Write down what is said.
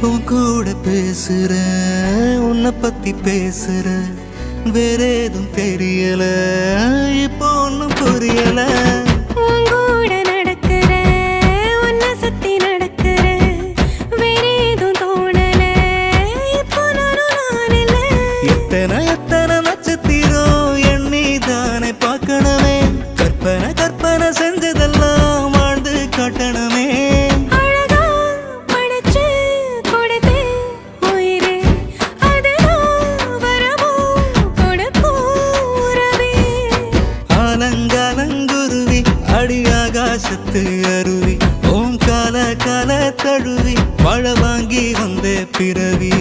உன் கூட பேசுற உன்னை பத்தி பேசுற வேற ஏதும் தெரியல இப்போ ஒன்னும் புரியல எத்தனை நட்சத்திரம் எண்ணி தானே பார்க்கணுமே கற்பனை செஞ்சதெல்லாம் வாழ்ந்து காட்டணுமே ஆலங்காலங்குருவி அடியாகாசத்து அருவி ஓம் கால தழுவி மழை வாங்கி வந்த பிறவி